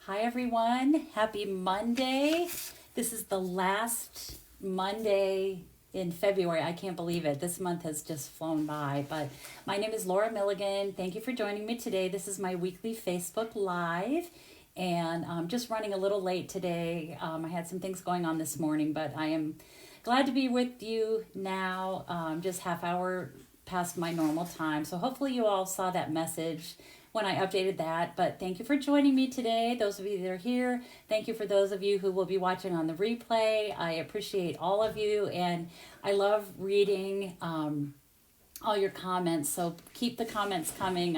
Hi everyone, happy Monday. This is the last Monday in February. I can't believe it. This month has just flown by, but my name is Laura Milligan. Thank you for joining me today. This is my weekly Facebook Live, and I'm just running a little late today. I had some things going on this morning, but I am glad to be with you now, just half hour past my normal time. So hopefully you all saw that message when I updated that, but thank you for joining me today. Those of you that are here, thank you for those of you who will be watching on the replay. I appreciate all of you, and I love reading all your comments, so keep the comments coming.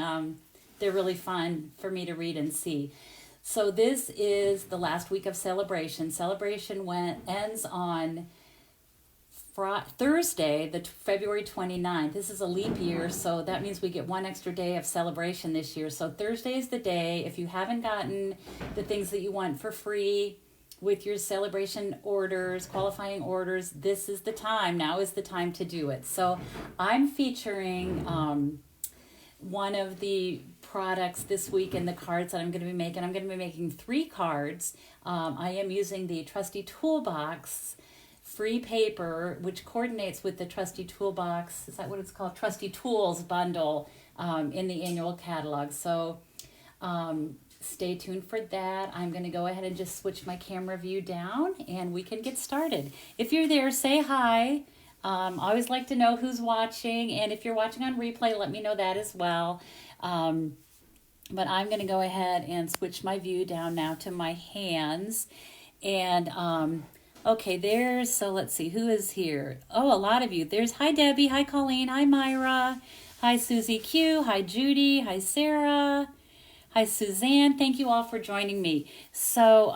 They're really fun for me to read and see. So this is the last week of celebration. Celebration ends on Thursday, the February 29th. This is a leap year, so that means we get one extra day of celebration this year. So Thursday is the day. If you haven't gotten the things that you want for free with your celebration orders, qualifying orders, this is the time. Now is the time to do it. So I'm featuring one of the products this week in the cards that I'm going to be making. I'm going to be making 3 cards. I am using the Trusty Toolbox free paper, which coordinates with the Trusty Toolbox, is that what it's called? Trusty Tools bundle in the annual catalog. So stay tuned for that. I'm going to go ahead and just switch my camera view down and we can get started. If you're there, say hi. I always like to know who's watching, and if you're watching on replay, let me know that as well. But I'm going to go ahead and switch my view down now to my hands. And okay, so let's see, who is here? Oh, a lot of you. Hi Debbie, hi Colleen, hi Myra, hi Susie Q, hi Judy, hi Sarah, hi Suzanne. Thank you all for joining me. So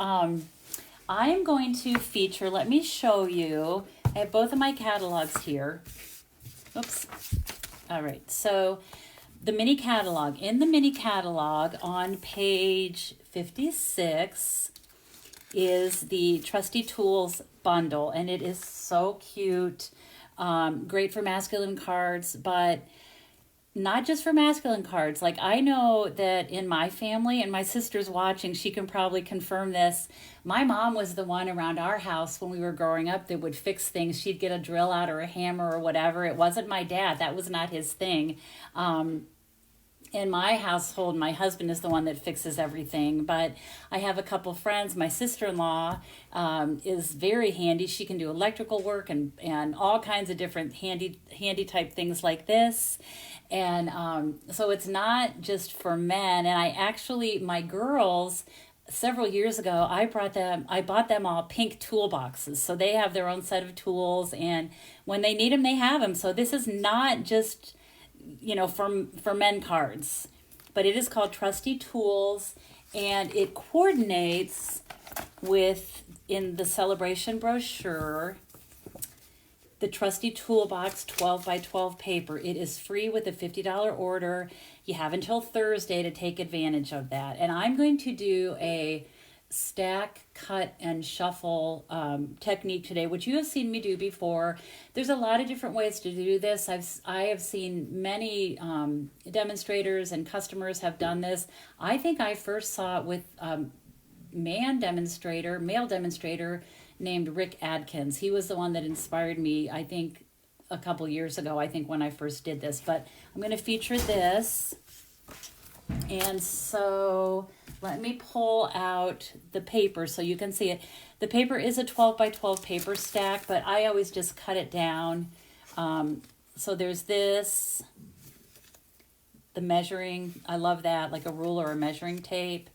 I'm going to feature, let me show you, I have both of my catalogs here. Oops. All right, so the mini catalog. In the mini catalog on page 56, is the Trusty Tools bundle, and it is so cute. Great for masculine cards, but not just for masculine cards. Like, I know that in my family, and my sister's watching, she can probably confirm this. My mom was the one around our house when we were growing up that would fix things. She'd get a drill out or a hammer or whatever. It wasn't my dad. That was not his thing. In my household, my husband is the one that fixes everything, but I have a couple friends. My sister-in-law is very handy. She can do electrical work and all kinds of different handy type things like this. And so it's not just for men. And my girls, several years ago, I bought them all pink toolboxes. So they have their own set of tools, and when they need them, they have them. So this is not just for men cards, but it is called Trusty Tools, and it coordinates with, in the celebration brochure, the Trusty Toolbox 12 by 12 paper. It is free with a $50 order. You have until Thursday to take advantage of that. And I'm going to do a stack, cut, and shuffle technique today, which you have seen me do before. There's a lot of different ways to do this. I have seen many demonstrators and customers have done this. I think I first saw it with male demonstrator named Rick Adkins. He was the one that inspired me, I think, a couple years ago, when I first did this. But I'm going to feature this. And so let me pull out the paper so you can see it. The paper is a 12 by 12 paper stack, but I always just cut it down. So there's this, the measuring, I love that, like a ruler or measuring tape.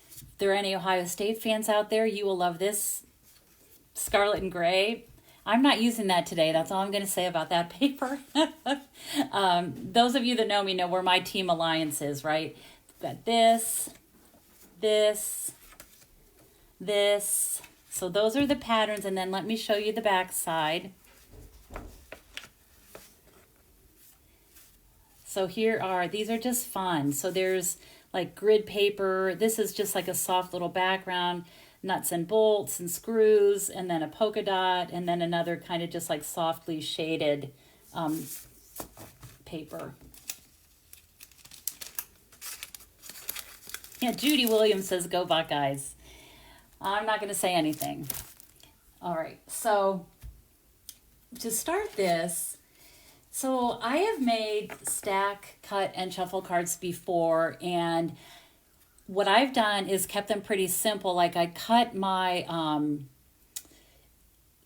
If there are any Ohio State fans out there, you will love this scarlet and gray. I'm not using that today. That's all I'm going to say about that paper. Those of you that know me know where my team alliance is, right? Got this. So those are the patterns, and then let me show you the back side. So these are just fun. So there's like grid paper. This is just like a soft little background, nuts and bolts and screws, and then a polka dot, and then another kind of just like softly shaded paper. Yeah, Judy Williams says, go Buckeyes. I'm not going to say anything. All right, so to start this, so I have made stack, cut, and shuffle cards before, and what I've done is kept them pretty simple. Like I cut my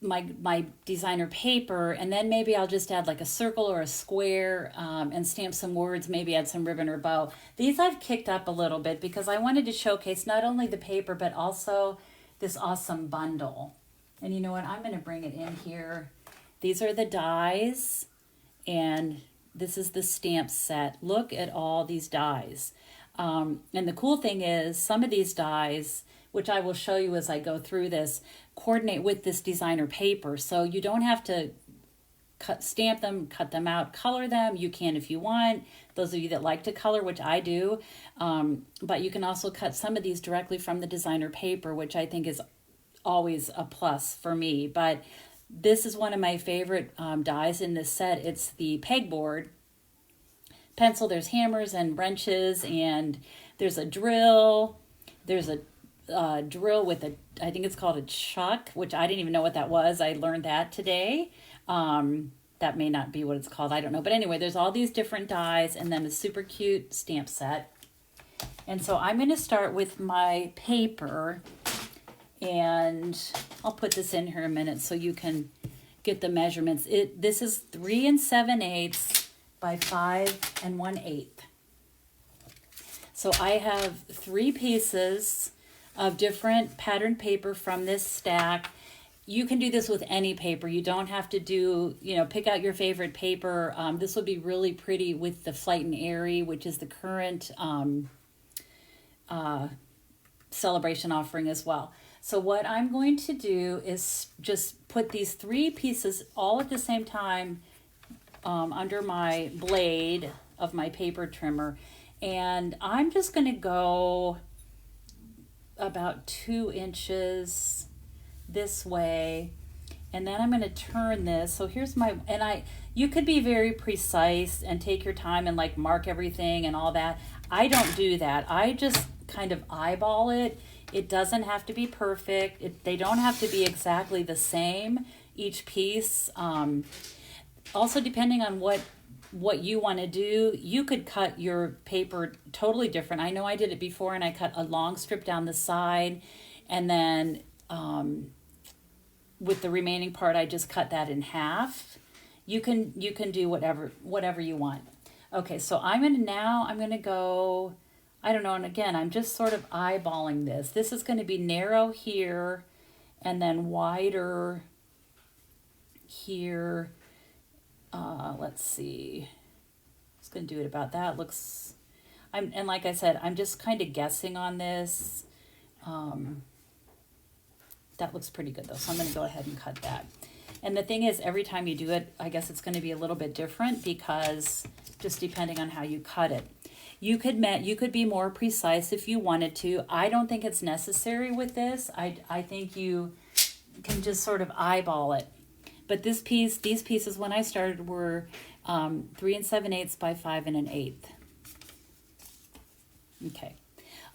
my designer paper, and then maybe I'll just add like a circle or a square, and stamp some words, maybe add some ribbon or bow. These I've kicked up a little bit because I wanted to showcase not only the paper but also this awesome bundle. And you know what, I'm going to bring it in here. These are the dies, and this is the stamp set. Look at all these dies. And the cool thing is some of these dies, which I will show you as I go through this, coordinate with this designer paper. So you don't have to stamp them, cut them out, color them. You can if you want. Those of you that like to color, which I do. But you can also cut some of these directly from the designer paper, which I think is always a plus for me. But this is one of my favorite dies in this set. It's the pegboard pencil. There's hammers and wrenches, and there's a drill. There's a drill with a, I think it's called a chuck, which I didn't even know what that was. I learned that today. That may not be what it's called. I don't know. But anyway, there's all these different dies and then a super cute stamp set. And so I'm going to start with my paper, and I'll put this in here a minute so you can get the measurements. This is 3 7/8 by 5 1/8. So I have 3 pieces of different patterned paper from this stack. You can do this with any paper. You don't have to do, pick out your favorite paper. This would be really pretty with the Flight and Airy, which is the current celebration offering as well. So what I'm going to do is just put these 3 pieces all at the same time under my blade of my paper trimmer. And I'm just going to go about 2 inches this way, and then I'm going to turn this. So here's my, and you could be very precise and take your time and like mark everything and all that. I don't do that. I just kind of eyeball it. It doesn't have to be perfect. They don't have to be exactly the same, each piece. Also, depending on what you want to do, you could cut your paper totally different. I know I did it before, and I cut a long strip down the side, and then with the remaining part I just cut that in half. You can do whatever you want. Okay, so I'm going to go, I don't know, and again, I'm just sort of eyeballing this. This is going to be narrow here and then wider here. Let's see. I'm just going to do it about that. And like I said, I'm just kind of guessing on this. That looks pretty good though. So I'm going to go ahead and cut that. And the thing is, every time you do it, I guess it's going to be a little bit different because just depending on how you cut it. You could be more precise if you wanted to. I don't think it's necessary with this. I think you can just sort of eyeball it. But these pieces, when I started, were 3 7/8 by 5 1/8.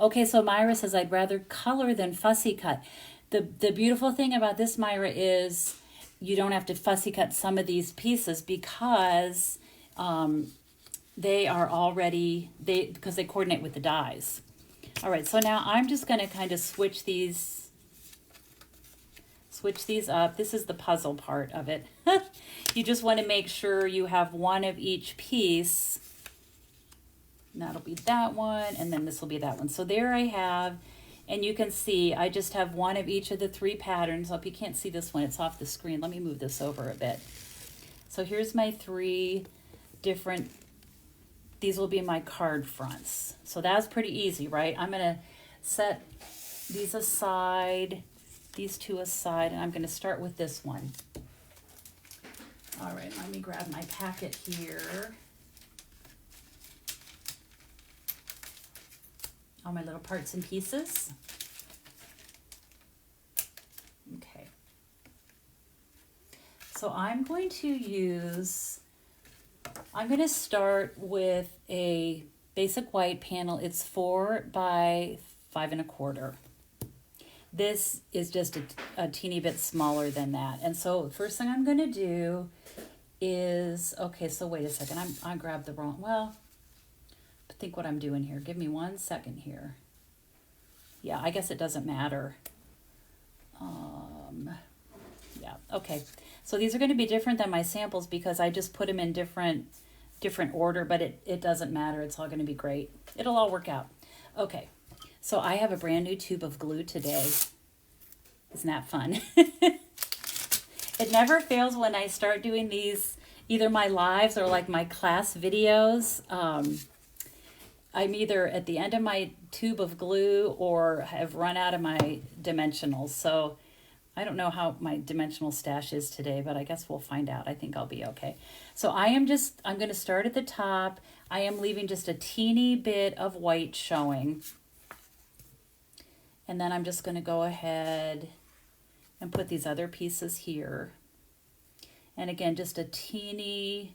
Okay, so Myra says, I'd rather color than fussy cut. The beautiful thing about this, Myra, is you don't have to fussy cut some of these pieces because they are already, because they coordinate with the dies. All right, so now I'm just going to kind of switch these up. This is the puzzle part of it. You just want to make sure you have one of each piece. And that'll be that one, and then this will be that one. So there I have, and you can see I just have one of each of the 3 patterns. I hope you can't see this one. It's off the screen. Let me move this over a bit. So here's my 3 different, these will be my card fronts. So that's pretty easy, right? I'm going to set these aside, these 2 aside, and I'm going to start with this one. All right, let me grab my packet here. All my little parts and pieces. Okay. So I'm going to start with a basic white panel. It's 4 by 5.25. This is just a teeny bit smaller than that. And so first thing I'm going to do is, okay, so wait a second. I grabbed the wrong, well, think what I'm doing here. Give me 1 second here. Yeah, I guess it doesn't matter. Yeah, okay. So these are going to be different than my samples because I just put them in different order, but it doesn't matter. It's all going to be great. It'll all work out. Okay, so I have a brand new tube of glue today. Isn't that fun? It never fails when I start doing these, either my lives or like my class videos. I'm either at the end of my tube of glue or have run out of my dimensionals. So I don't know how my dimensional stash is today, but I guess we'll find out. I think I'll be okay. So I'm going to start at the top. I am leaving just a teeny bit of white showing. And then I'm just going to go ahead and put these other pieces here. And again, just a teeny,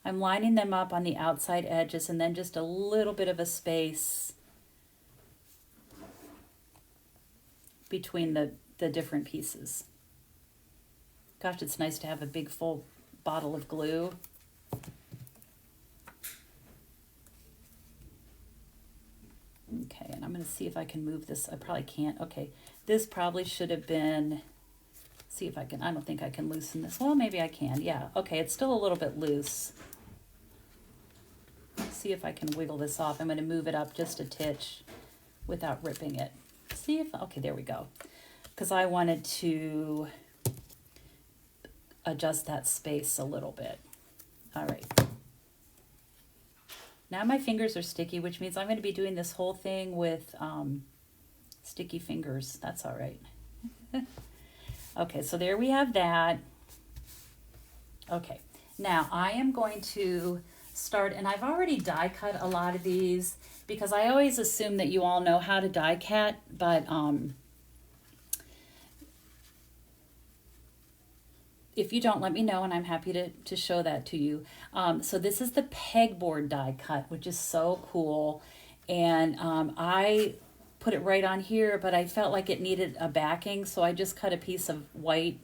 I'm lining them up on the outside edges and then just a little bit of a space between the different pieces. Gosh, it's nice to have a big full bottle of glue. Okay, and I'm going to see if I can move this. I probably can't. Okay, this probably should have been, see if I can, I don't think I can loosen this. Well, maybe I can. Yeah, okay, it's still a little bit loose. See if I can wiggle this off. I'm going to move it up just a titch without ripping it. See if, okay, there we go. Because I wanted to adjust that space a little bit. All right. Now my fingers are sticky, which means I'm going to be doing this whole thing with sticky fingers. That's all right. Okay, so there we have that. Okay, now I am going to start, and I've already die cut a lot of these because I always assume that you all know how to die cut, but if you don't, let me know, and I'm happy to show that to you. So this is the pegboard die cut, which is so cool. And I put it right on here, but I felt like it needed a backing, so I just cut a piece of white,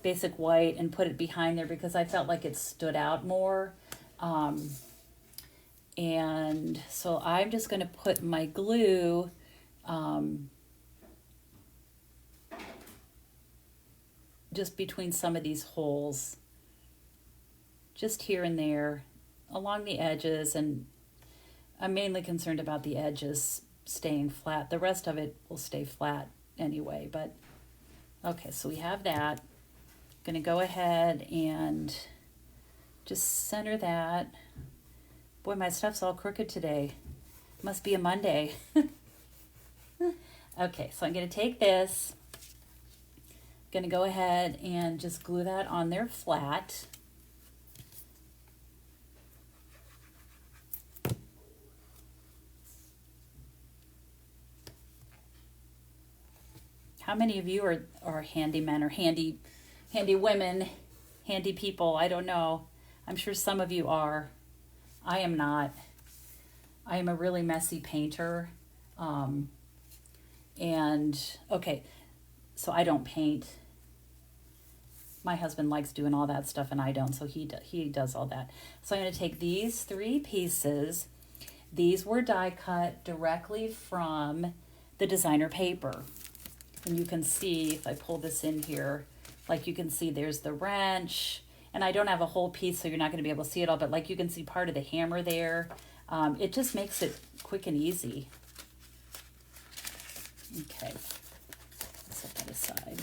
basic white, and put it behind there because I felt like it stood out more. And so I'm just going to put my glue just between some of these holes, just here and there along the edges, and I'm mainly concerned about the edges staying flat. The rest of it will stay flat anyway, but okay, so we have that. I'm gonna go ahead and just center that. Boy, my stuff's all crooked today. Must be a Monday. Okay, so I'm gonna take this, going to go ahead and just glue that on there flat. How many of you are handymen or handy women, handy people? I don't know. I'm sure some of you are. I am not. I am a really messy painter. And okay, so I don't paint. My husband likes doing all that stuff and I don't, so he does all that. So I'm going to take these 3 pieces. These were die cut directly from the designer paper. And you can see, if I pull this in here, like you can see there's the wrench. And I don't have a whole piece, so you're not going to be able to see it all, but like you can see part of the hammer there. It just makes it quick and easy. Okay. Set that aside.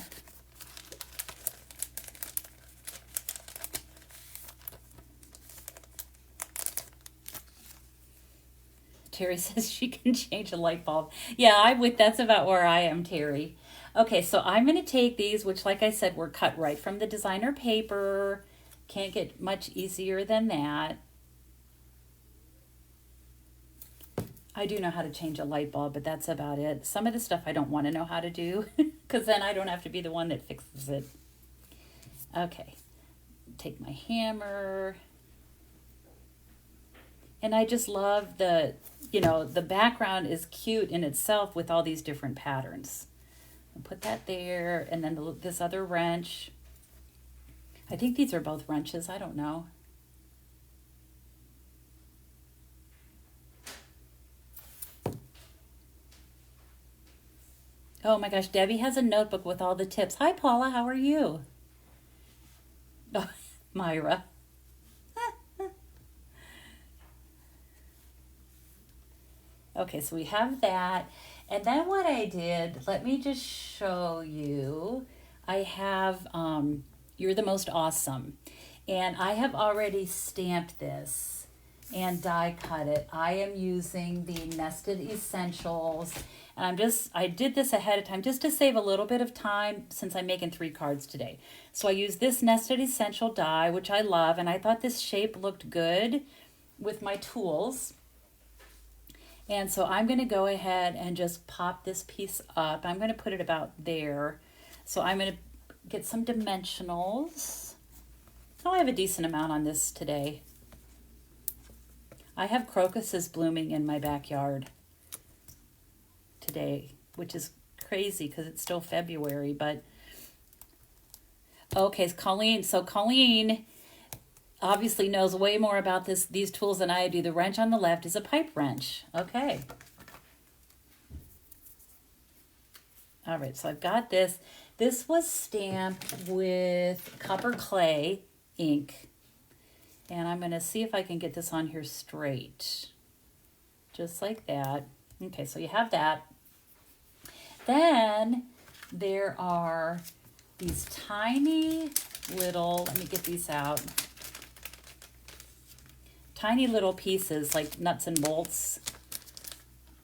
Terry says she can change a light bulb. Yeah, that's about where I am, Terry. Okay, so I'm going to take these, which like I said, were cut right from the designer paper. Can't get much easier than that. I do know how to change a light bulb, but that's about it. Some of the stuff I don't want to know how to do because then I don't have to be the one that fixes it. Okay, take my hammer. And I just love the, you know, the background is cute in itself with all these different patterns. I'll put that there, and then this other wrench. I think these are both wrenches, I don't know. Oh my gosh, Debbie has a notebook with all the tips. Hi Paula, how are you? Oh, Myra. Okay, so we have that. And then what I did, let me just show you. I have You're the Most Awesome. And I have already stamped this and die cut it. I am using the Nested Essentials. And I did this ahead of time just to save a little bit of time since I'm making 3 cards today. So I used this Nested Essential die, which I love. And I thought this shape looked good with my tools. And so I'm going to go ahead and just pop this piece up. I'm going to put it about there. So I'm going to get some dimensionals. Oh, I have a decent amount on this today. I have crocuses blooming in my backyard today, which is crazy because it's still February, but okay, Colleen. So Colleen obviously knows way more about these tools than I do. The wrench on the left is a pipe wrench. Okay. All right, so I've got this. This was stamped with copper clay ink. And I'm going to see if I can get this on here straight. Just like that. Okay, so you have that. Then there are these tiny little, let me get these out. Tiny little pieces like nuts and bolts.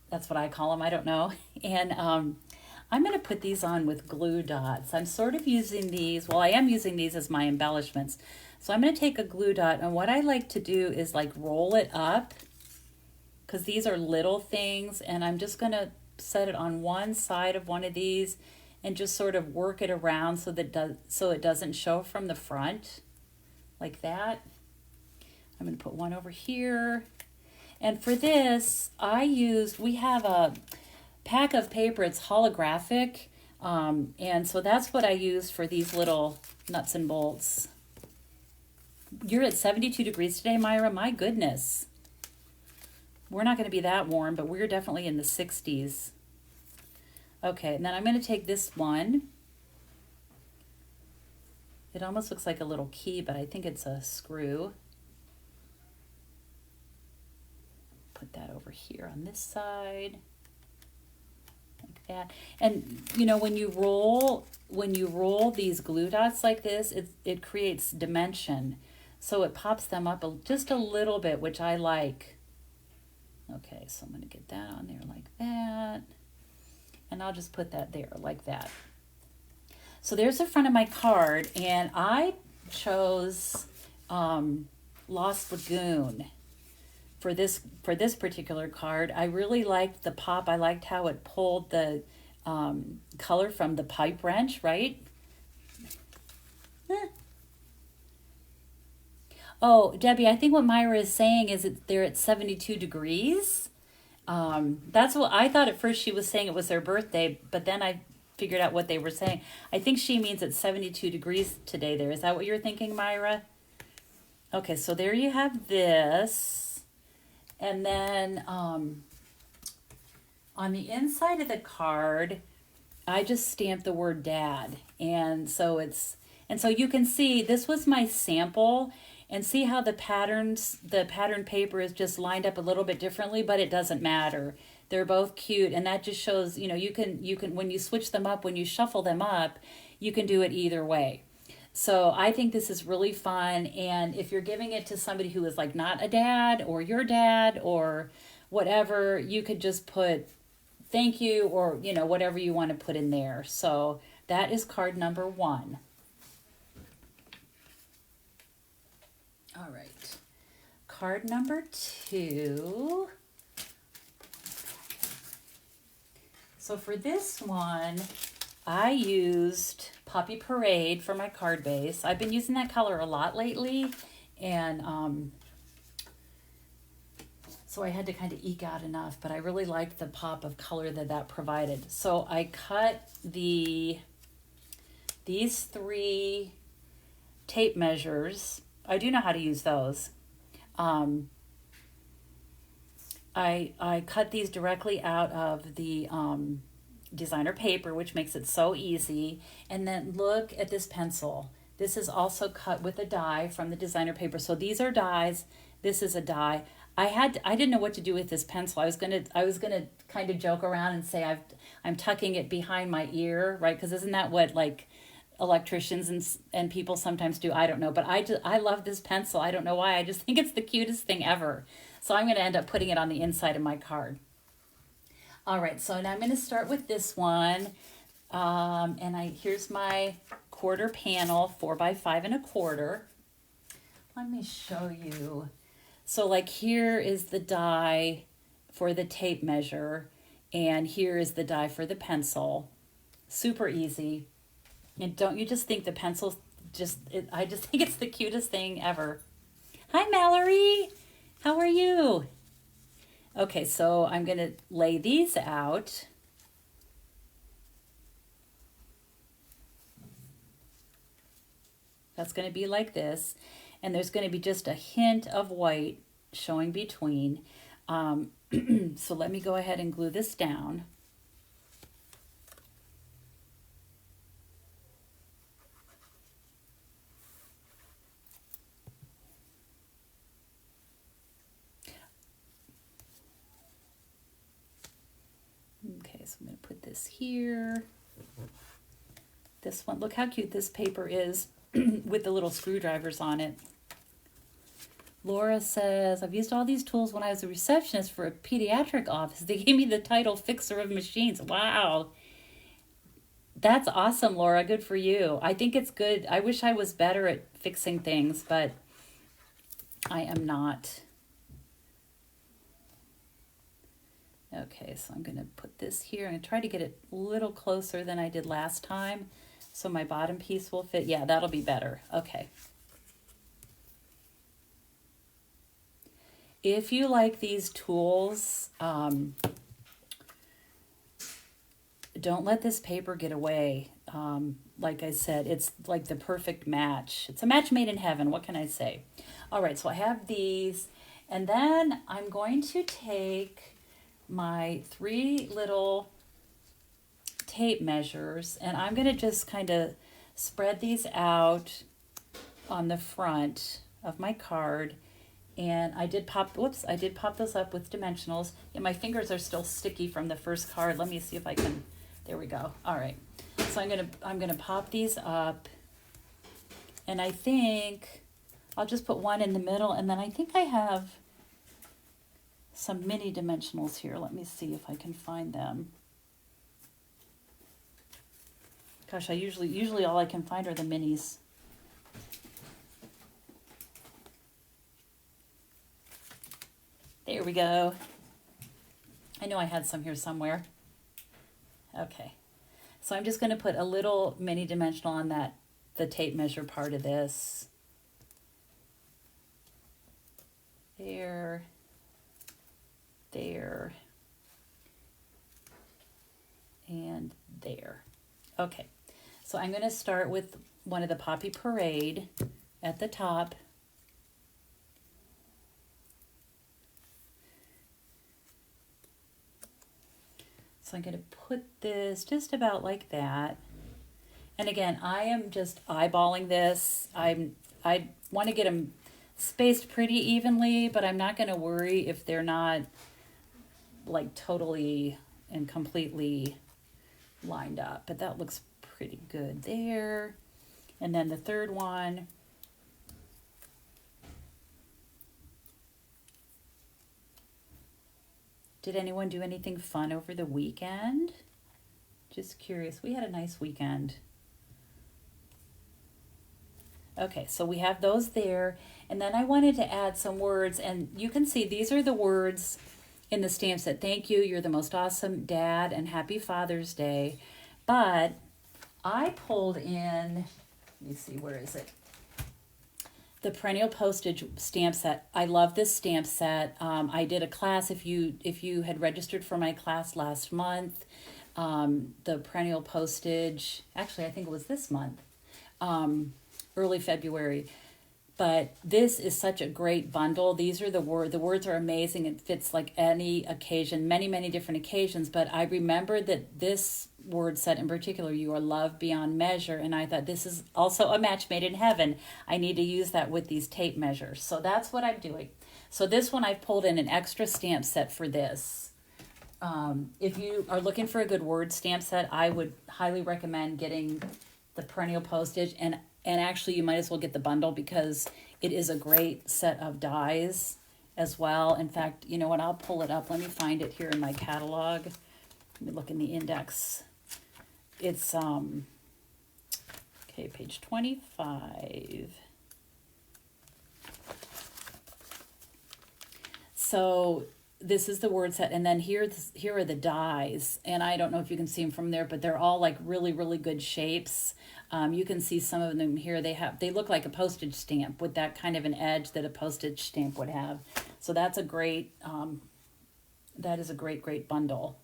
That's what I call them. I don't know. And I'm going to put these on with glue dots. I'm sort of using these. Well, I am using these as my embellishments. So I'm going to take a glue dot. And what I like to do is like roll it up. Because these are little things. And I'm just going to set it on one side of one of these. And just sort of work it around so it doesn't show from the front. Like that. I'm going to put one over here. And for this, we have a pack of paper. It's holographic. And so that's what I use for these little nuts and bolts. You're at 72 degrees today, Myra. My goodness. We're not going to be that warm, but we're definitely in the 60s. Okay, and then I'm going to take this one. It almost looks like a little key, but I think it's a screw. Put that over here on this side. Like that. And you know, when you roll these glue dots like this, it creates dimension. So it pops them up just a little bit, which I like. Okay, so I'm going to get that on there like that. And I'll just put that there like that. So there's the front of my card, and I chose Lost Lagoon for this particular card. I really liked the pop. I liked how it pulled the color from the pipe wrench, right? Oh, Debbie, I think what Myra is saying is that they're at 72 degrees. That's what I thought at first. She was saying it was their birthday, but then I figured out what they were saying. I think she means it's 72 degrees today there. Is that what you're thinking, Myra? Okay, so there you have this. And then on the inside of the card, I just stamped the word Dad. And so you can see this was my sample. And see how the pattern paper is just lined up a little bit differently, but it doesn't matter. They're both cute, and that just shows, you know, you can when you switch them up, when you shuffle them up, you can do it either way. So I think this is really fun, and if you're giving it to somebody who is like not a dad or your dad or whatever, you could just put thank you or, you know, whatever you want to put in there. So that is card number 1. All right, card number 2. So for this one, I used Poppy Parade for my card base. I've been using that color a lot lately, and So I had to kind of eke out enough, but I really liked the pop of color that provided. So I cut these 3 tape measures. I do know how to use those. I cut these directly out of the designer paper, which makes it so easy. And then look at this pencil. This is also cut with a die from the designer paper. So these are dies. This is a die. I didn't know what to do with this pencil. I was gonna kind of joke around and say I'm tucking it behind my ear, right? Because isn't that what like electricians and people sometimes do? I don't know, but I love this pencil. I don't know why. I just think it's the cutest thing ever. So I'm going to end up putting it on the inside of my card. All right, so now I'm going to start with this one. Here's my quarter panel, 4x5 1/4. Let me show you. So like here is the die for the tape measure, and here is the die for the pencil. Super easy. And don't you just think the pencil I just think it's the cutest thing ever. Hi, Mallory. How are you? Okay, so I'm going to lay these out. That's going to be like this. And there's going to be just a hint of white showing between. So let me go ahead and glue this down. Okay, so I'm going to put this here. This one, look how cute this paper is with the little screwdrivers on it. Laura says, I've used all these tools when I was a receptionist for a pediatric office. They gave me the title Fixer of Machines. Wow. That's awesome, Laura. Good for you. I think it's good. I wish I was better at fixing things, but I am not. Okay, so I'm going to put this here. I'm going to try to get it a little closer than I did last time so my bottom piece will fit. Yeah, that'll be better. Okay. If you like these tools, don't let this paper get away. Like I said, it's like the perfect match. It's a match made in heaven. What can I say? All right, so I have these. And then I'm going to take my 3 little tape measures, and I'm going to just kind of spread these out on the front of my card. And I did pop those up with dimensionals. And my fingers are still sticky from the first card. Let me see if I can, there we go. All right. So I'm gonna pop these up. And I think I'll just put one in the middle, and then I think I have some mini dimensionals here. Let me see if I can find them. Gosh, I usually all I can find are the minis. There we go. I know I had some here somewhere. Okay. So I'm just going to put a little mini dimensional on the tape measure part of this. There. There. And there. Okay. So I'm going to start with one of the Poppy Parade at the top. So I'm going to put this just about like that. And again, I am just eyeballing this. I want to get them spaced pretty evenly, but I'm not going to worry if they're not like totally and completely lined up. But that looks pretty good there. And then the third one. Did anyone do anything fun over the weekend? Just curious. We had a nice weekend. Okay, so we have those there. And then I wanted to add some words. And you can see these are the words in the stamp set. Thank you. You're the most awesome dad and happy Father's Day. But I pulled in, let me see, where is it? the perennial postage stamp set. I love this stamp set. I did a class, if you had registered for my class last month, the perennial postage, actually I think it was this month, early February. But this is such a great bundle. These are the words are amazing. It fits like any occasion, many, many different occasions. But I remembered that this word set in particular, you are loved beyond measure. And I thought this is also a match made in heaven. I need to use that with these tape measures. So that's what I'm doing. So this one I've pulled in an extra stamp set for this. If you are looking for a good word stamp set, I would highly recommend getting the perennial postage, and actually you might as well get the bundle because it is a great set of dies as well. In fact, you know what, I'll pull it up. Let me find it here in my catalog. Let me look in the index. It's okay, page 25. So this is the word set, and then here are the dies, and I don't know if you can see them from there, but they're all like really, really good shapes. You can see some of them here. They look like a postage stamp with that kind of an edge that a postage stamp would have. So that's a great, that is a great, great bundle.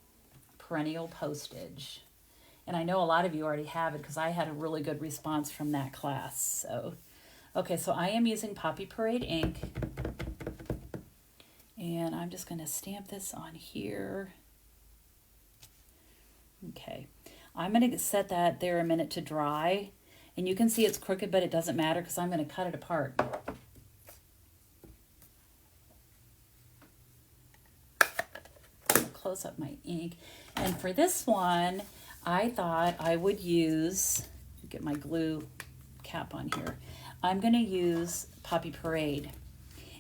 Perennial postage. And I know a lot of you already have it because I had a really good response from that class. So, okay, so I am using Poppy Parade ink. And I'm just going to stamp this on here. Okay. I'm going to set that there a minute to dry. And you can see it's crooked, but it doesn't matter because I'm going to cut it apart. I'll close up my ink. And for this one, I thought I would use, get my glue cap on here. I'm going to use Poppy Parade.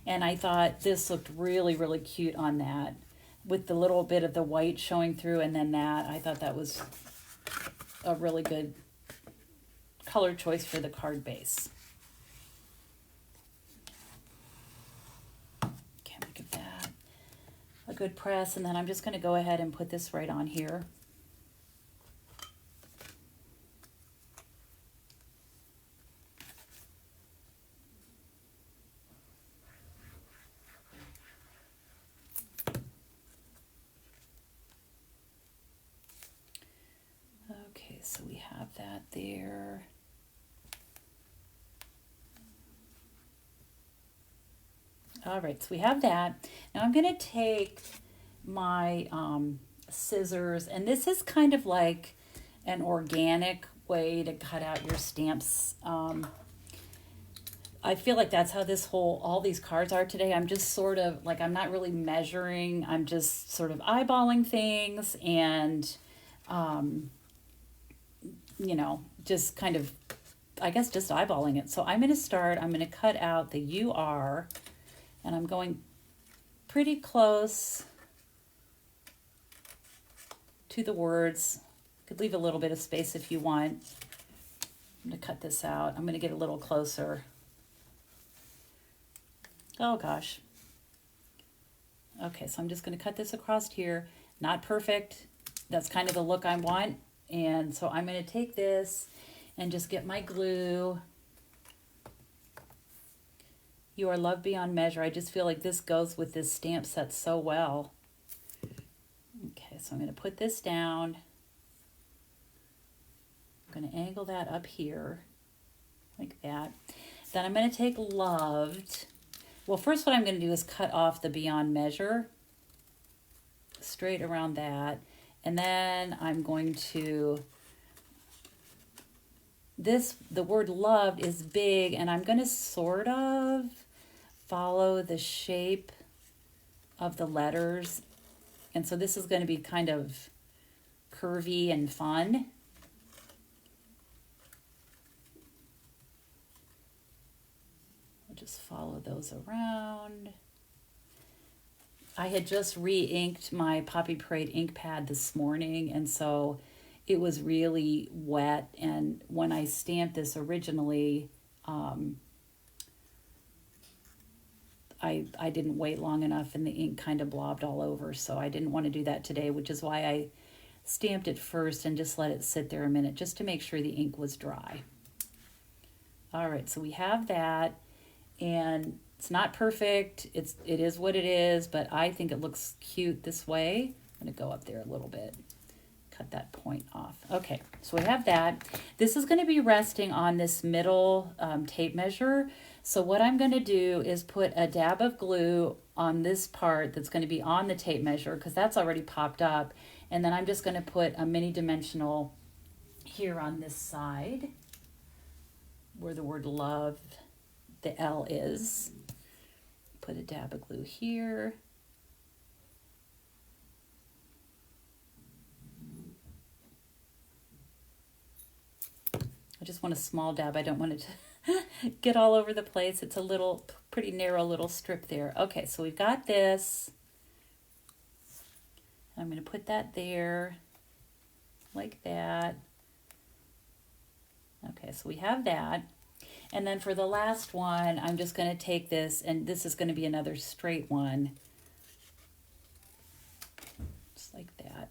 And I thought this looked really, really cute on that with the little bit of the white showing through, and then that. I thought that was a really good color choice for the card base. Okay, I'm gonna give that a good press, and then I'm just gonna go ahead and put this right on here. Okay, so we have that there. All right, so we have that. Now I'm going to take my scissors, and this is kind of like an organic way to cut out your stamps. I feel like that's how all these cards are today. I'm just sort of like, I'm not really measuring. I'm just sort of eyeballing things and, you know, just kind of, I guess, just eyeballing it. So I'm going to cut out the UR, and I'm going pretty close to the words. You could leave a little bit of space if you want. I'm going to cut this out. I'm going to get a little closer. Oh gosh. Okay, so I'm just going to cut this across here. Not perfect. That's kind of the look I want. And so I'm going to take this and just get my glue. You are loved beyond measure. I just feel like this goes with this stamp set so well. Okay, so I'm going to put this down. I'm going to angle that up here like that. Then I'm going to take loved. Well, first what I'm going to do is cut off the beyond measure straight around that. And then I'm going to, the word loved is big, and I'm going to sort of follow the shape of the letters. And so this is going to be kind of curvy and fun. I'll just follow those around. I had just re-inked my Poppy Parade ink pad this morning, and so it was really wet. And when I stamped this originally, I didn't wait long enough, and the ink kind of blobbed all over, so I didn't want to do that today, which is why I stamped it first and just let it sit there a minute just to make sure the ink was dry. All right, so we have that. And it's not perfect. It is what it is, but I think it looks cute this way. I'm going to go up there a little bit. Cut that point off. Okay, so we have that. This is going to be resting on this middle tape measure. So what I'm going to do is put a dab of glue on this part that's going to be on the tape measure, because that's already popped up. And then I'm just going to put a mini dimensional here on this side where the word love, the L is. Put a dab of glue here. I just want a small dab. I don't want it to get all over the place. It's a little, pretty narrow little strip there. Okay, so we've got this. I'm going to put that there like that. Okay, so we have that. And then for the last one, I'm just going to take this, and this is going to be another straight one. Just like that.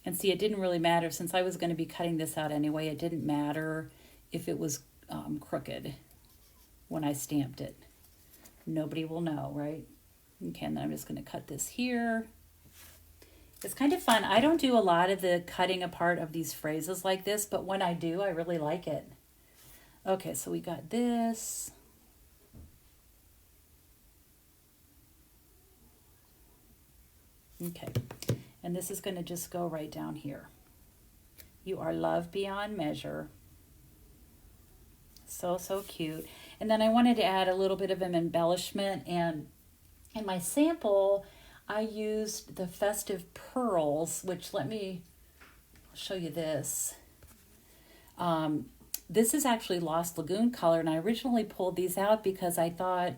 And see, it didn't really matter, since I was going to be cutting this out anyway, it didn't matter if it was crooked when I stamped it. Nobody will know, right? Okay, and then I'm just going to cut this here. It's kind of fun. I don't do a lot of the cutting apart of these phrases like this, but when I do, I really like it. Okay, so we got this. Okay, and this is going to just go right down here. You are loved beyond measure. So, so cute. And then I wanted to add a little bit of an embellishment, and in my sample, I used the Festive Pearls, which I'll show you this. This is actually Lost Lagoon color, and I originally pulled these out because I thought,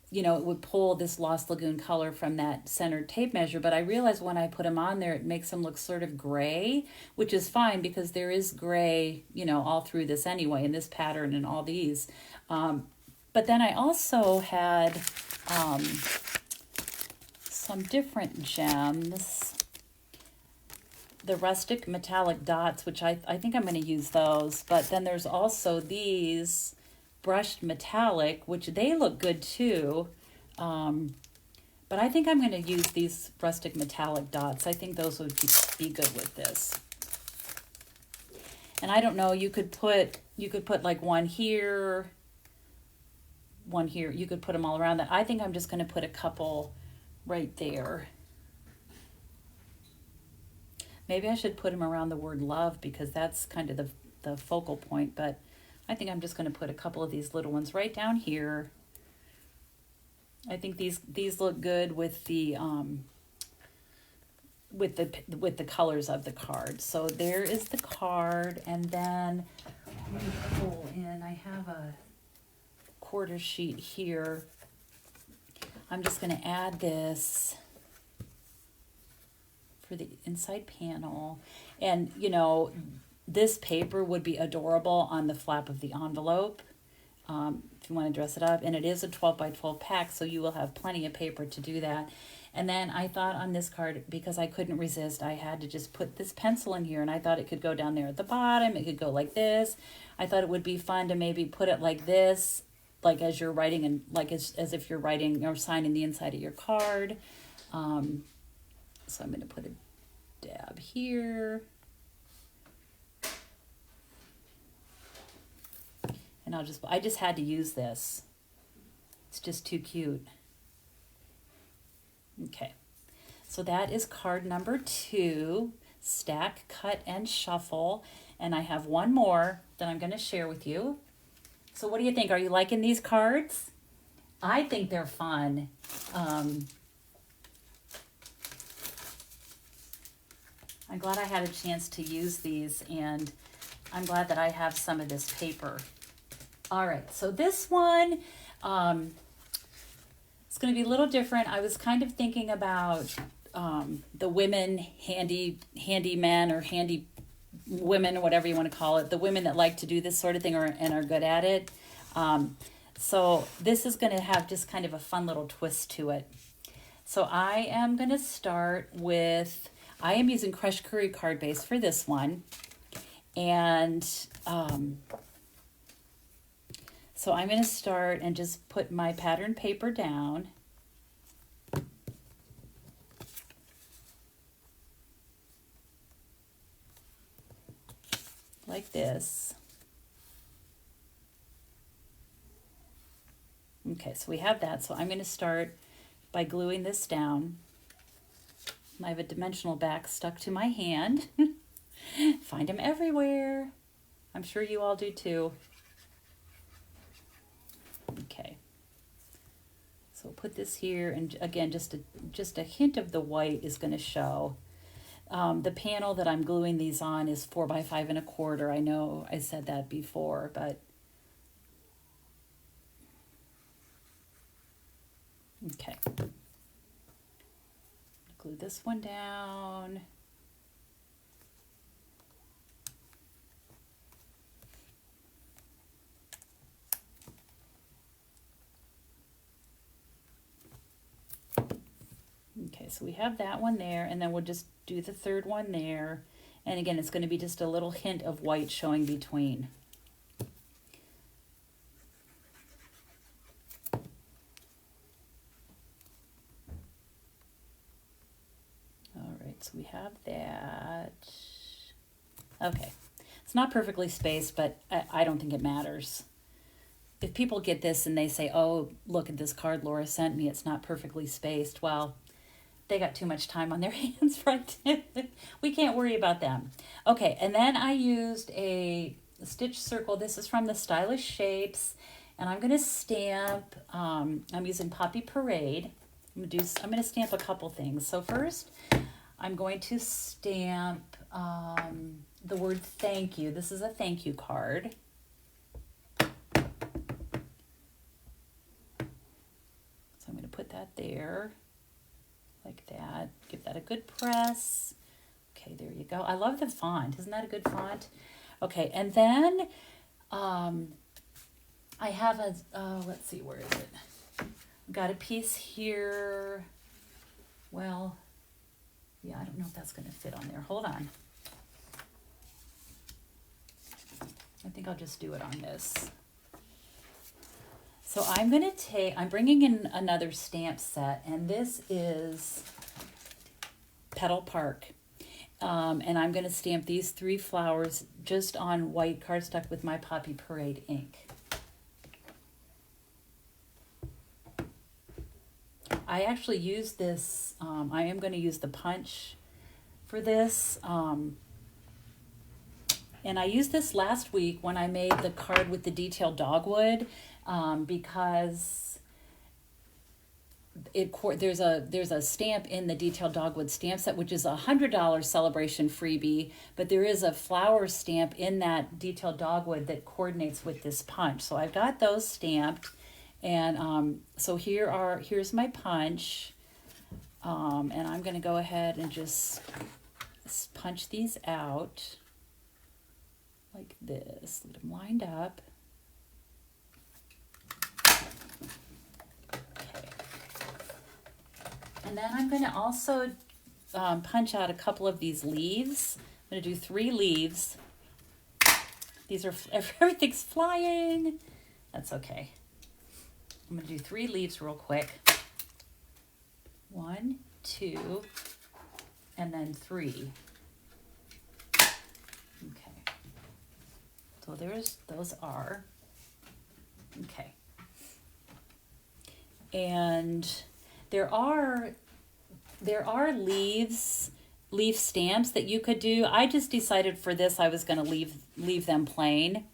you know, it would pull this Lost Lagoon color from that centered tape measure, but I realized when I put them on there, it makes them look sort of gray, which is fine because there is gray, you know, all through this anyway, in this pattern and all these. But then I also had some different gems, the rustic metallic dots, which I think I'm going to use those, but then there's also these brushed metallic, which they look good too, but I think I'm going to use these rustic metallic dots. I think those would be good with this. And I don't know, you could put like one here, you could put them all around that. I think I'm just going to put a couple right there. Maybe I should put them around the word love because that's kind of the focal point, but I think I'm just going to put a couple of these little ones right down here. I think these look good with the colors of the card. So there is the card, and then let me pull in. I have a quarter sheet here. I'm just going to add this for the inside panel. And, you know, this paper would be adorable on the flap of the envelope if you want to dress it up. And it is a 12 by 12 pack, so you will have plenty of paper to do that. And then I thought on this card, because I couldn't resist, I had to just put this pencil in here, and I thought it could go down there at the bottom. It could go like this. I thought it would be fun to maybe put it like this, like as you're writing, and like as if you're writing or signing the inside of your card. So I'm going to put a dab here. And I just had to use this. It's just too cute. Okay, so that is card number 2, Stack, Cut, and Shuffle. And I have one more that I'm going to share with you. So what do you think? Are you liking these cards? I think they're fun. I'm glad I had a chance to use these, and I'm glad that I have some of this paper. All right, so this one, it's going to be a little different. I was kind of thinking about the women handymen or handy women, whatever you want to call it, the women that like to do this sort of thing and are good at it. So this is going to have just kind of a fun little twist to it. So I am going to start with, I am using Crushed Curry card base for this one. And So I'm going to start and just put my pattern paper down. Like this. Okay, so we have that. So I'm going to start by gluing this down. I have a dimensional back stuck to my hand. Find them everywhere. I'm sure you all do too. Okay. So put this here, and again, just a hint of the white is going to show. The panel that I'm gluing these on is 4 by 5 1/4. I know I said that before, but okay. Glue this one down. Okay, so we have that one there, and then we'll just do the third one there. And again, it's going to be just a little hint of white showing between. All right, so we have that. Okay, it's not perfectly spaced, but I don't think it matters. If people get this and they say, oh, look at this card Laura sent me, it's not perfectly spaced, well, they got too much time on their hands, right? We can't worry about them. Okay, and then I used a stitch circle. This is from the Stylish Shapes, and I'm going to stamp, I'm using Poppy Parade. I'm going to stamp a couple things. So first, I'm going to stamp the word thank you. This is a thank you card. So I'm going to put that there. Like that. Give that a good press. Okay, there you go. I love the font. Isn't that a good font? Okay, and then I have a, let's see, where is it? I've got a piece here. Well, yeah, I don't know if that's going to fit on there. Hold on. I think I'll just do it on this. So I'm bringing in another stamp set, and this is Petal Park. And I'm going to stamp these 3 flowers just on white cardstock with my Poppy Parade ink. I actually use this, I am going to use the punch for this. And I used this last week when I made the card with the detailed dogwood. Because there's a stamp in the detailed dogwood stamp set, which is a $100 celebration freebie, but there is a flower stamp in that detailed dogwood that coordinates with this punch. So I've got those stamped, and so here's my punch, and I'm going to go ahead and just punch these out like this. Get them lined up. And then I'm going to also punch out a couple of these leaves. I'm going to do 3 leaves. These are, everything's flying. That's okay. I'm going to do 3 leaves real quick. 1, 2, and then 3. Okay. So those are. Okay. And there are leaf stamps that you could do. I just decided for this I was going to leave them plain.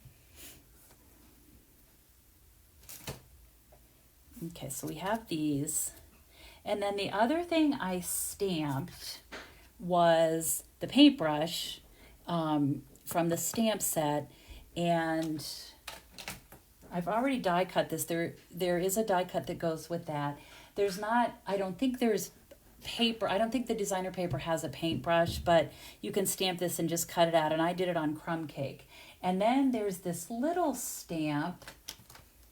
Okay, so we have these. And then the other thing I stamped was the paintbrush from the stamp set, and I've already die cut this. There is a die cut that goes with that. There's not, I don't think there's paper. I don't think the designer paper has a paintbrush, but you can stamp this and just cut it out. And I did it on crumb cake. And then there's this little stamp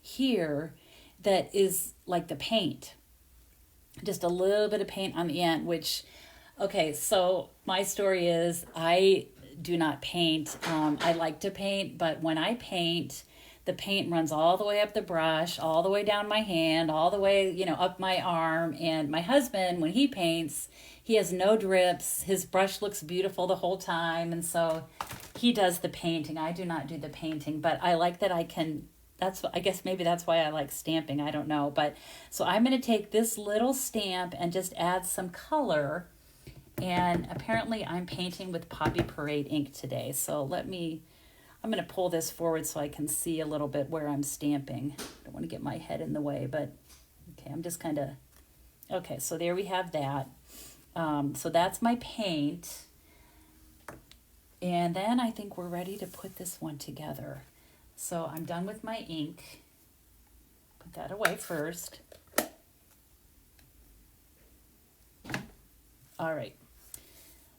here that is like the paint. Just a little bit of paint on the end, which, okay, so my story is I do not paint. I like to paint, but when I paint, the paint runs all the way up the brush, all the way down my hand, all the way, you know, up my arm. And my husband, when he paints, he has no drips. His brush looks beautiful the whole time. And so he does the painting. I do not do the painting, but I like that I can, I guess maybe that's why I like stamping. I don't know. But so I'm going to take this little stamp and just add some color. And apparently I'm painting with Poppy Parade ink today. So I'm going to pull this forward so I can see a little bit where I'm stamping. I don't want to get my head in the way, but okay, I'm just kind of, okay, so there we have that. So that's my paint. And then I think we're ready to put this one together. So I'm done with my ink. Put that away first. All right.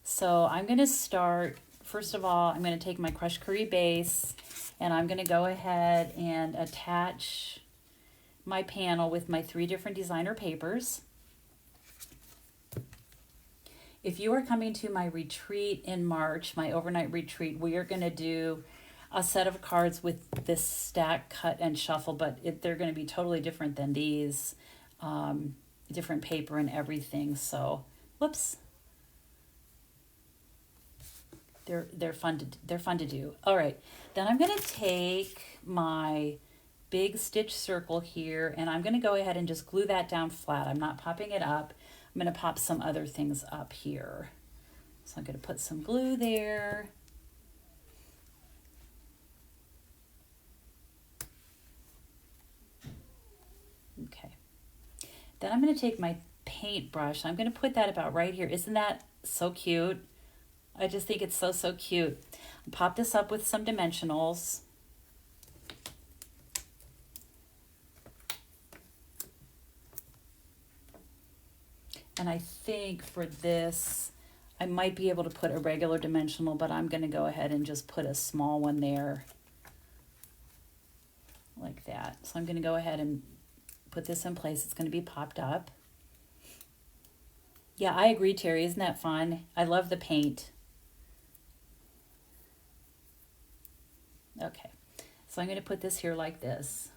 So I'm going to start, first of all, I'm going to take my crushed curry base and I'm going to go ahead and attach my panel with my 3 different designer papers. If you are coming to my retreat in March, my overnight retreat, we are going to do a set of cards with this stack, cut, and shuffle, but they're going to be totally different than these, different paper and everything. So, whoops. They're fun to do. All right, then I'm going to take my big stitch circle here and I'm going to go ahead and just glue that down flat. I'm not popping it up. I'm going to pop some other things up here. So I'm going to put some glue there. Okay. Then I'm going to take my paintbrush. I'm going to put that about right here. Isn't that so cute? I just think it's so, so cute. Pop this up with some dimensionals. And I think for this, I might be able to put a regular dimensional, but I'm going to go ahead and just put a small one there. Like that. So I'm going to go ahead and put this in place. It's going to be popped up. Yeah, I agree, Terry. Isn't that fun? I love the paint. Okay, so I'm going to put this here like this,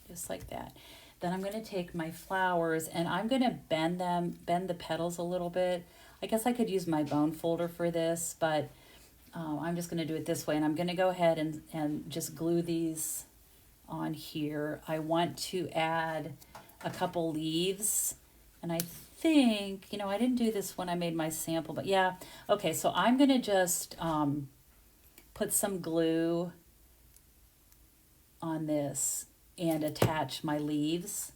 just like that. Then I'm going to take my flowers and I'm going to bend the petals a little bit. I guess I could use my bone folder for this, but I'm just going to do it this way. And I'm going to go ahead and just glue these on here. I want to add a couple leaves, and I think, you know, I didn't do this when I made my sample, but yeah. Okay, so I'm going to just put some glue on this and attach my leaves.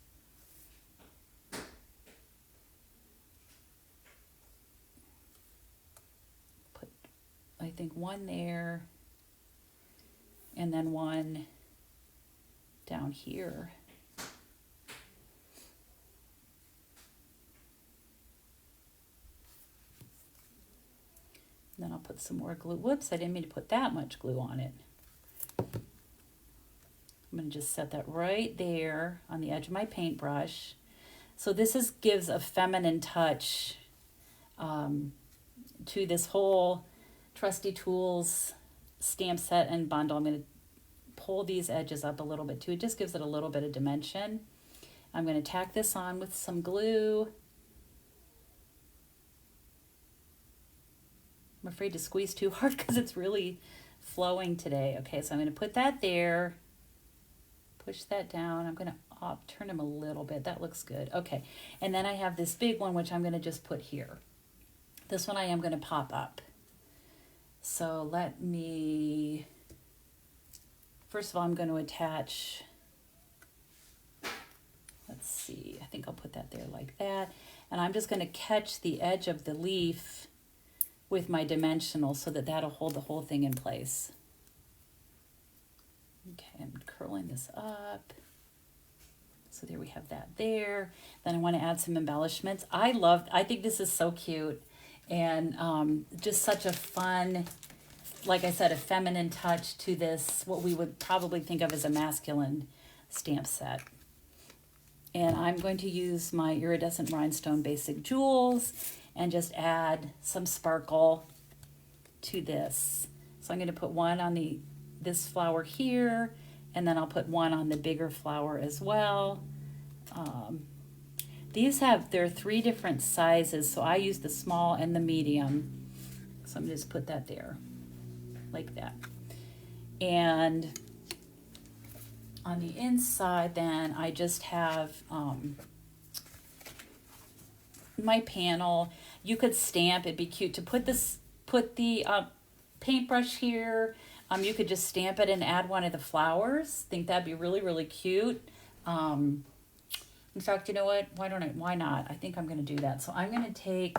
Put, I think, one there and then one down here. Then I'll put some more glue. Whoops, I didn't mean to put that much glue on it. I'm going to just set that right there on the edge of my paintbrush. So this gives a feminine touch to this whole Trusty Tools stamp set and bundle. I'm going to pull these edges up a little bit too. It just gives it a little bit of dimension. I'm going to tack this on with some glue. I'm afraid to squeeze too hard because it's really flowing today. Okay, so I'm going to put that there. Push that down. I'm going to turn them a little bit. That looks good. Okay, and then I have this big one, which I'm going to just put here. This one I am going to pop up. So let me, first of all, I'm going to attach, let's see, I think I'll put that there like that. And I'm just going to catch the edge of the leaf with my dimensional so that that'll hold the whole thing in place. Okay, I'm curling this up. So there we have that there. Then I want to add some embellishments. I think this is so cute and just such a fun, like I said, a feminine touch to this, what we would probably think of as a masculine stamp set. And I'm going to use my iridescent rhinestone basic jewels and just add some sparkle to this. So I'm going to put one on the this flower here, and then I'll put one on the bigger flower as well. There are 3 different sizes, so I use the small and the medium. So I'm just put that there, like that. And on the inside, then I just have my panel. You could stamp. It'd be cute to put the paintbrush here. You could just stamp it and add one of the flowers. Think that'd be really, really cute. In fact, you know what? Why not? I think I'm going to do that. So I'm going to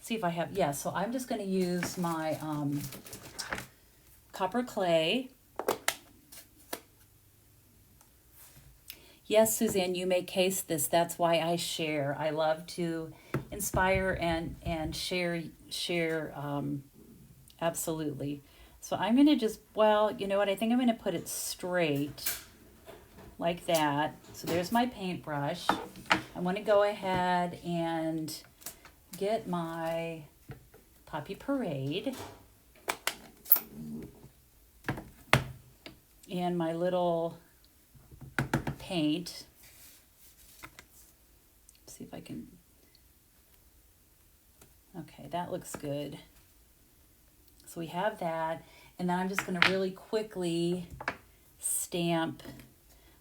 see if I have, so I'm just going to use my copper clay. Yes, Suzanne, you may case this. That's why I share. I love to inspire and share, absolutely. So I'm going to just, you know what? I think I'm going to put it straight like that. So there's my paintbrush. I want to go ahead and get my Poppy Parade and my little paint. See if I can. Okay, that looks good. So we have that, and then I'm just going to really quickly stamp.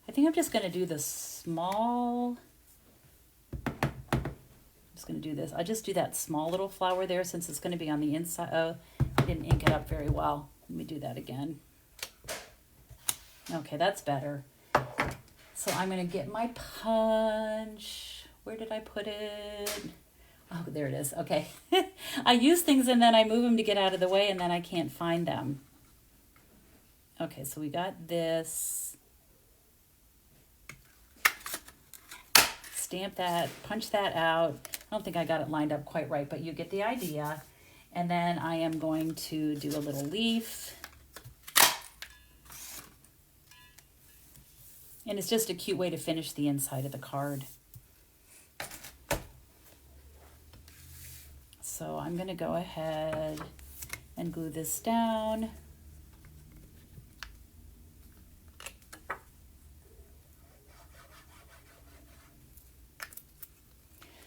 I think I'm just going to do the small. I'm just going to do this. I'll just do that small little flower there since it's going to be on the inside. Oh, I didn't ink it up very well. Let me do that again. Okay, that's better. So I'm going to get my punch. Where did I put it? Oh, there it is. Okay. I use things and then I move them to get out of the way and then I can't find them. Okay, so we got this. Stamp that, punch that out. I don't think I got it lined up quite right, but you get the idea. And then I am going to do a little leaf. And it's just a cute way to finish the inside of the card. So I'm going to go ahead and glue this down.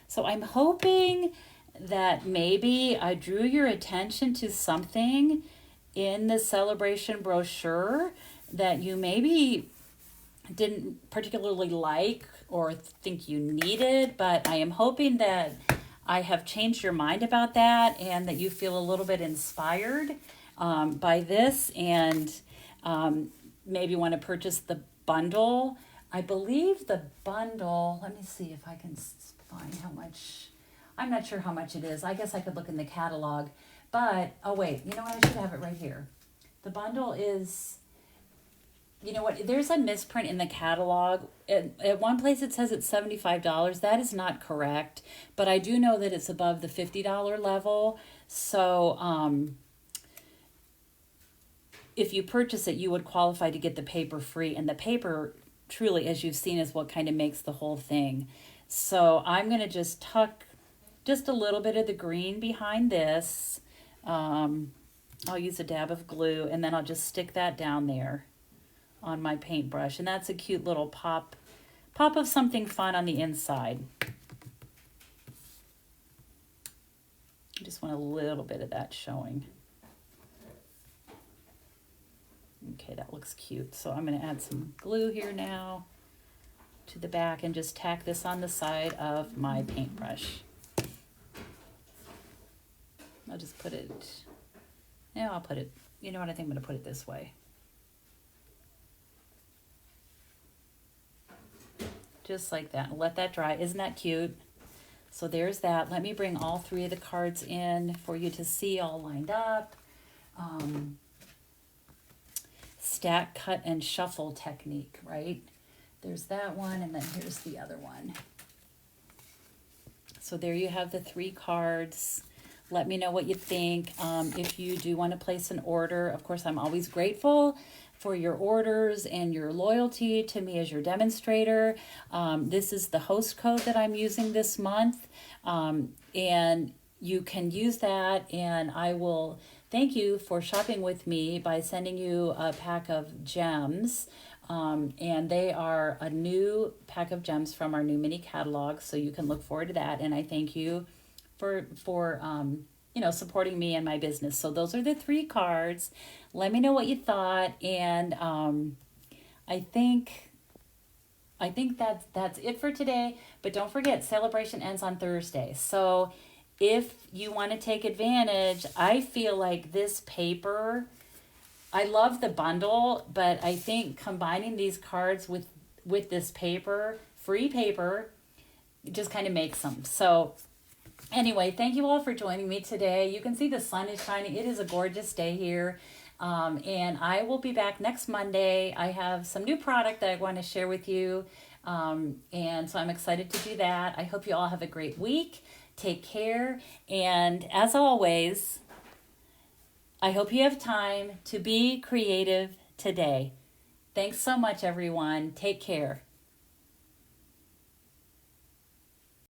So I'm hoping that maybe I drew your attention to something in the celebration brochure that you maybe didn't particularly like or think you needed, but I am hoping that I have changed your mind about that and that you feel a little bit inspired by this and maybe want to purchase the bundle. I believe the bundle, let me see if I can find how much, I'm not sure how much it is. I guess I could look in the catalog, but, oh wait, you know what, I should have it right here. The bundle is, you know what, there's a misprint in the catalog. At one place it says it's $75. That is not correct, but I do know that it's above the $50 level. So if you purchase it, you would qualify to get the paper free, and the paper truly, as you've seen, is what kind of makes the whole thing. So I'm going to just tuck just a little bit of the green behind this. I'll use a dab of glue, and then I'll just stick that down there on my paintbrush, and that's a cute little pop of something fun on the inside. I just want a little bit of that showing. Okay, that looks cute. So I'm going to add some glue here now to the back and just tack this on the side of my paintbrush. I'll just put it, I'll put it, you know what, I think I'm going to put it this way. Just like that, and let that dry. Isn't that cute? So there's that. Let me bring all 3 of the cards in for you to see all lined up. Stack, cut, and shuffle technique, right? There's that one, and then here's the other one. So there you have the 3 cards. Let me know what you think. If you do want to place an order, of course, I'm always grateful for your orders and your loyalty to me as your demonstrator. This is the host code that I'm using this month, and you can use that, and I will thank you for shopping with me by sending you a pack of gems. And they are a new pack of gems from our new mini catalog, so you can look forward to that. And I thank you for supporting me and my business. So those are the 3 cards. Let me know what you thought, and I think that's it for today. But don't forget, celebration ends on Thursday. So if you want to take advantage, I feel like this paper, I love the bundle, but I think combining these cards with this paper, free paper, just kind of makes them. So anyway, thank you all for joining me today. You can see the sun is shining. It is a gorgeous day here. And I will be back next Monday. I have some new product that I want to share with you. And so I'm excited to do that. I hope you all have a great week. Take care. And as always, I hope you have time to be creative today. Thanks so much, everyone. Take care.